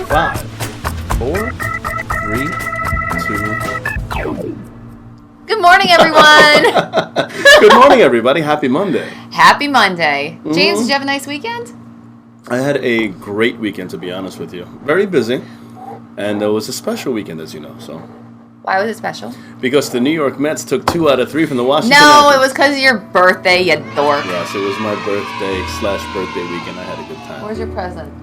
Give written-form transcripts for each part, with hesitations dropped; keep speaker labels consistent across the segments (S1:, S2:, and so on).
S1: 5, 4, 3, 2.
S2: Good morning, everyone.
S1: Good morning, everybody. Happy Monday.
S2: Happy Monday. James, did you have a nice weekend?
S1: I had a great weekend, to be honest with you. Very busy. And it was a special weekend, as you know. So,
S2: Why was it special?
S1: because the New York Mets took 2 out of 3 from the Washington
S2: No,
S1: Nationals.
S2: it was because of your birthday, you dork.
S1: Yes, it was my birthday/birthday weekend. I had a good time.
S2: Where's your present?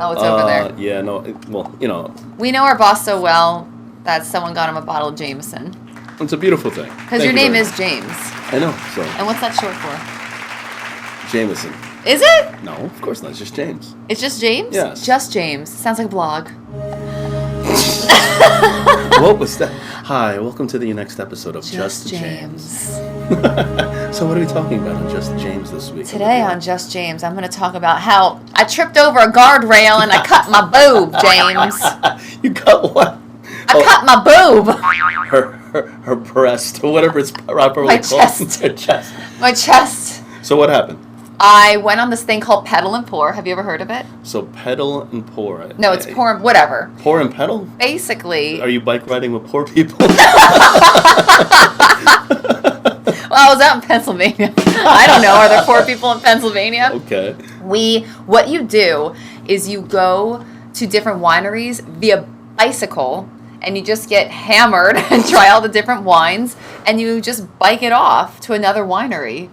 S2: Oh, it's over there.
S1: Yeah, no, well, you know,
S2: We know our boss so well that someone got him a bottle of Jameson.
S1: it's a beautiful thing.
S2: Because your name is James.
S1: I know, so,
S2: And what's that short for?
S1: Jameson.
S2: Is it?
S1: No, of course not, it's just James.
S2: It's just James?
S1: Yes.
S2: Just James. Sounds like a blog.
S1: What was that? Hi, welcome to the next episode of Just James. So what are we talking about on Just James this week?
S2: Today on Just James, I'm going to talk about how I tripped over a guardrail and I cut my boob, James.
S1: You cut what?
S2: I cut my boob.
S1: Her breast, or whatever it's properly
S2: My
S1: called.
S2: chest.
S1: Her chest.
S2: My chest.
S1: So what happened?
S2: I went on this thing called pedal and pour. Have you ever heard of it?
S1: So pedal and pour.
S2: No, it's pour, whatever.
S1: Pour and pedal?
S2: Basically,
S1: Are you bike riding with poor people?
S2: well, I was out in Pennsylvania. I don't know. Are there poor people in Pennsylvania?
S1: Okay.
S2: What you do is you go to different wineries via bicycle, and you just get hammered and try all the different wines, and you just bike it off to another winery.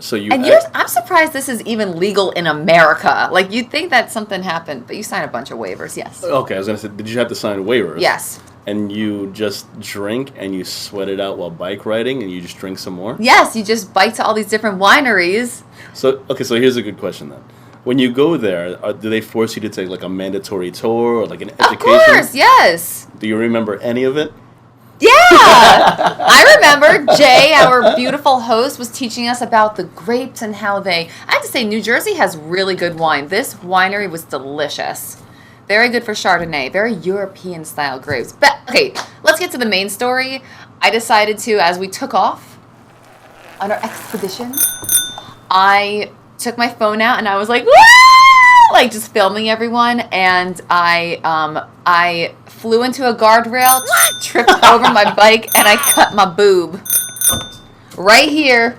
S1: So you.
S2: And I'm surprised this is even legal in America. Like, you'd think that something happened, but you sign a bunch of waivers, yes.
S1: Okay, I was gonna say, did you have to sign waivers?
S2: Yes.
S1: And you just drink and you sweat it out while bike riding, and you just drink some more?
S2: Yes, you just bike to all these different wineries.
S1: So here's a good question then. When you go there, do they force you to take like a mandatory tour or like an education?
S2: Of course, yes.
S1: Do you remember any of it?
S2: Yeah! I remember Jay, our beautiful host, was teaching us about the grapes and how I have to say, New Jersey has really good wine. This winery was delicious. Very good for Chardonnay. Very European-style grapes. But, okay, let's get to the main story. I decided to, as we took off on our expedition, I took my phone out and I was like, woo! Like, just filming everyone, and I flew into a guardrail, tripped over my bike, and I cut my boob. Right here.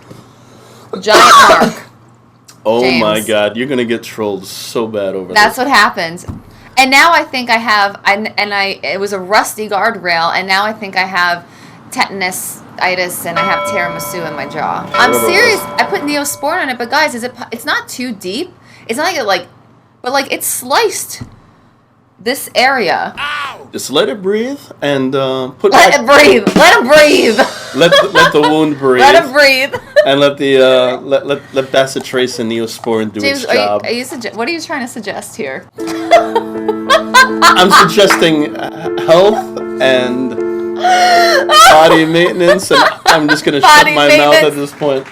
S2: Giant mark.
S1: Oh
S2: James.
S1: my God, you're gonna get trolled so bad over
S2: That's
S1: this.
S2: what happened. And now I think I have, it was a rusty guardrail, and now I think I have tetanus-itis, and I have tiramisu in my jaw. I'm serious. I put Neosporin on it, but guys, it's not too deep. It's not like but it's sliced this area.
S1: Just let it breathe and
S2: Let it breathe. Let him breathe.
S1: let the wound breathe.
S2: Let him breathe.
S1: And let the let Bacitracin and Neosporin do
S2: James,
S1: its job.
S2: what are you trying to suggest here?
S1: I'm suggesting health and body maintenance, and I'm just gonna shut
S2: Body
S1: my mouth at
S2: maintenance.
S1: this point.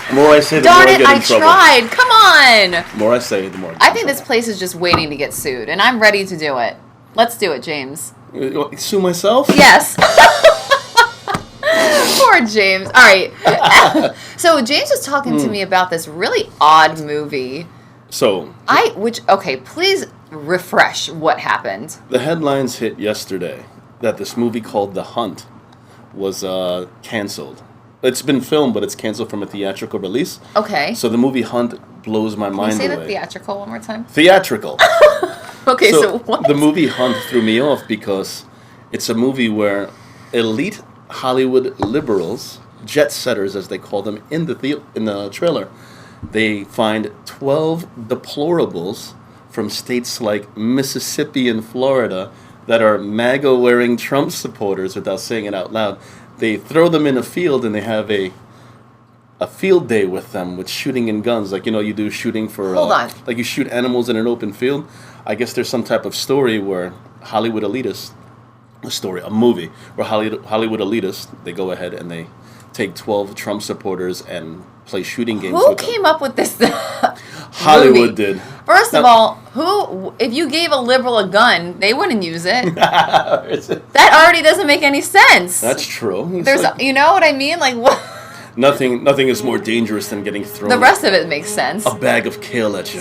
S1: The more I say, the
S2: Darn
S1: more I
S2: it,
S1: get in
S2: I
S1: trouble.
S2: tried. Come on.
S1: The more I say, the more
S2: I think this place is just waiting to get sued, and I'm ready to do it. Let's do it, James.
S1: Sue myself?
S2: Yes. Poor James. All right. So James was talking to me about this really odd movie.
S1: So
S2: Okay, please refresh what happened.
S1: the headlines hit yesterday that this movie called The Hunt was canceled. It's been filmed, but it's canceled from a theatrical release.
S2: Okay.
S1: So the movie Hunt blows my
S2: Can you
S1: mind
S2: say
S1: away.
S2: the theatrical one more time?
S1: Theatrical.
S2: Okay, so what?
S1: The movie Hunt threw me off because it's a movie where elite Hollywood liberals, jet setters as they call them in the trailer, they find 12 deplorables from states like Mississippi and Florida that are MAGA-wearing Trump supporters without saying it out loud. They throw them in a field and they have a field day with them with shooting and guns, like you do shooting for.
S2: Hold on.
S1: Like you shoot animals in an open field. I guess there's some type of story where Hollywood elitists, a movie where Hollywood elitists, they go ahead and they take 12 Trump supporters and play shooting games.
S2: Who
S1: with
S2: came
S1: them.
S2: up with this?
S1: Hollywood
S2: movie?
S1: did.
S2: First of all, if you gave a liberal a gun, they wouldn't use it. That already doesn't make any sense.
S1: That's true.
S2: You know what I mean? Like what?
S1: Nothing is more dangerous than getting thrown
S2: The rest of it makes sense.
S1: a bag of kale at you.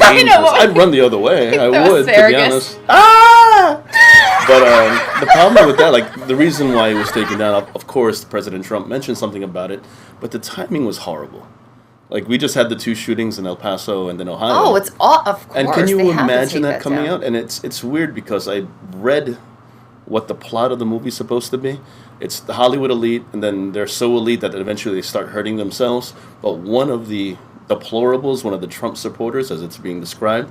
S2: I know.
S1: I'd run the other way. I would, to be honest. But the problem with that, like, the reason why it was taken down, of course, President Trump mentioned something about it, but the timing was horrible. Like, we just had the 2 shootings in El Paso and then Ohio.
S2: Oh, it's all, of course.
S1: And can you imagine that coming out? And it's weird because I read what the plot of the movie's supposed to be. It's the Hollywood elite, and then they're so elite that eventually they start hurting themselves. But one of the deplorables, one of the Trump supporters, as it's being described,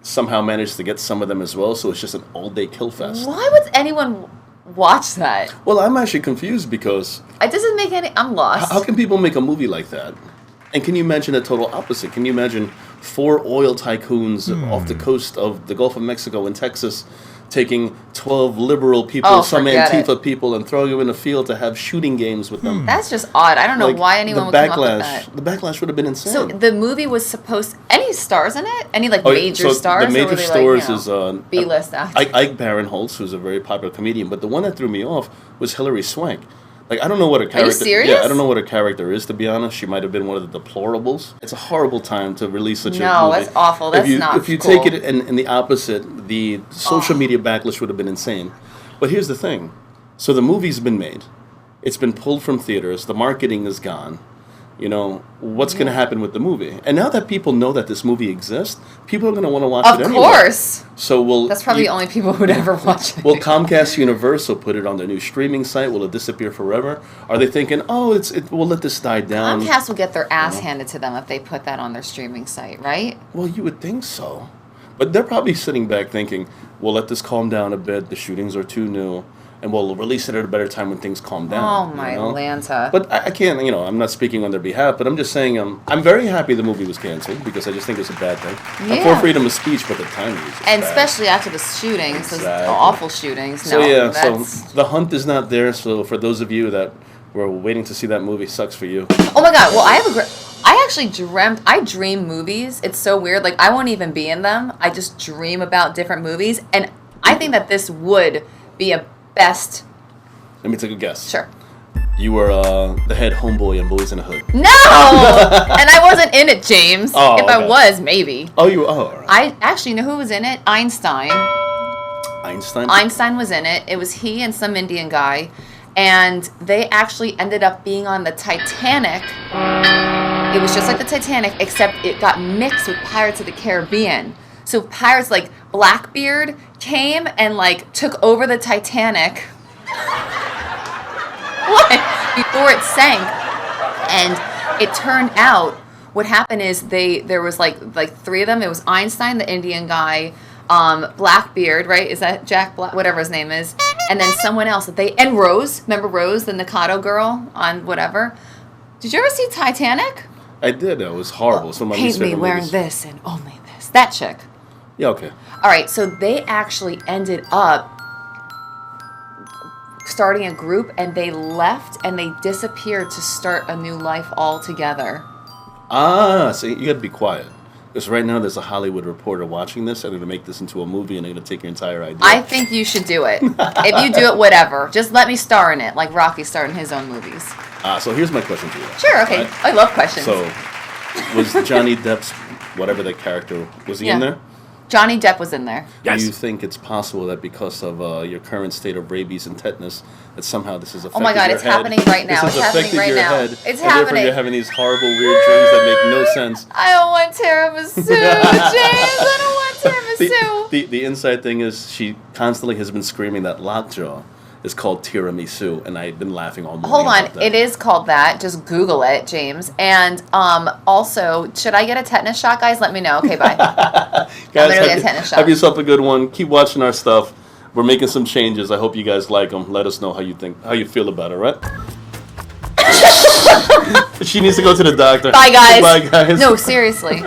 S1: somehow managed to get some of them as well. So it's just an all-day kill fest.
S2: Why would anyone watch that?
S1: Well, I'm actually confused because...
S2: It doesn't make any... I'm lost.
S1: How can people make a movie like that? And can you imagine the total opposite? Can you imagine 4 oil tycoons off the coast of the Gulf of Mexico in Texas taking 12 liberal people, some Antifa people, and throwing them in a field to have shooting games with them?
S2: That's just odd. I don't know why anyone would come up with that.
S1: The backlash would have been insane.
S2: So the movie was supposed... Any stars in it? Any, like, major stars?
S1: The major stars is...
S2: B-list actors?
S1: Ike Barinholtz, who's a very popular comedian. But the one that threw me off was Hilary Swank. Like, I don't know what her character...
S2: Are you serious?
S1: Yeah, I don't know what her character is, to be honest. She might have been one of the deplorables. It's a horrible time to release such a movie.
S2: No, that's awful. That's not cool.
S1: If you take it in the opposite, the social media backlash would have been insane. But here's the thing. So the movie's been made. It's been pulled from theaters. The marketing is gone. You know, what's going to happen with the movie? And now that people know that this movie exists, people are going to want to watch it anyway. Of course. So
S2: that's probably the only people who would ever watch it.
S1: Will Comcast Universal put it on their new streaming site? Will it disappear forever? Are they thinking, we'll let this die down?
S2: Comcast will get their ass handed to them if they put that on their streaming site, right?
S1: Well, you would think so. But they're probably sitting back thinking, we'll let this calm down a bit. The shootings are too new. And we'll release it at a better time when things calm down.
S2: Oh, my Lanta.
S1: But I can't, I'm not speaking on their behalf, but I'm just saying I'm very happy the movie was canceled because I just think it's a bad thing. Yeah. I'm for freedom of speech, but the timing is just
S2: And
S1: bad.
S2: Especially after the shootings, those awful shootings.
S1: So, so the hunt is not there. So for those of you that were waiting to see that movie, sucks for you.
S2: Oh, my God. Well, I actually dream movies. It's so weird. Like, I won't even be in them. I just dream about different movies. And I think that this would be a best.
S1: Let me take a guess.
S2: Sure.
S1: You were the head homeboy in Boys in the Hood.
S2: No! And I wasn't in it, James.
S1: Oh,
S2: if I was, maybe.
S1: Oh, you were? Oh, all right.
S2: I actually know who was in it. Einstein. Einstein was in it. It was he and some Indian guy. And they actually ended up being on the Titanic. It was just like the Titanic, except it got mixed with Pirates of the Caribbean. So pirates like Blackbeard came and like took over the Titanic. What? Before it sank. And it turned out what happened is there was like 3 of them. It was Einstein, the Indian guy, Blackbeard, right? Is that Jack Black? Whatever his name is. And then someone else. And Rose. Remember Rose, the Nikado girl on whatever? Did you ever see Titanic?
S1: I did. It was horrible.
S2: Well, paint me wearing this and only this. That chick.
S1: Yeah, okay.
S2: All right, so they actually ended up starting a group, and they left, and they disappeared to start a new life altogether.
S1: So you got to be quiet. Because right now there's a Hollywood reporter watching this, and they're going to make this into a movie, and they're going to take your entire idea.
S2: I think you should do it. If you do it, whatever. Just let me star in it, like Rocky starred in his own movies.
S1: So here's my question to you.
S2: Sure, okay. Right? I love questions.
S1: So, was Johnny Depp's, whatever the character, was he in there?
S2: Johnny Depp was in there.
S1: Yes. Do you think it's possible that because of your current state of rabies and tetanus, that somehow this is affecting your head?
S2: Oh my God, it's happening right now.
S1: This is affecting your head.
S2: It's
S1: happening. Therefore you're having these horrible, weird dreams that make no sense.
S2: I don't want tiramisu, James. I don't want tiramisu.
S1: The inside thing is she constantly has been screaming that lockjaw is called tiramisu, and I've been laughing all morning.
S2: Hold on, it is called that. Just Google it, James. And also, should I get a tetanus shot, guys? Let me know. Okay, bye.
S1: Guys,
S2: I'm gonna get a tetanus shot.
S1: Have yourself a good one. Keep watching our stuff. We're making some changes. I hope you guys like them. Let us know how you feel about it, right? She needs to go to the doctor.
S2: Bye, guys.
S1: Bye, guys.
S2: No, seriously.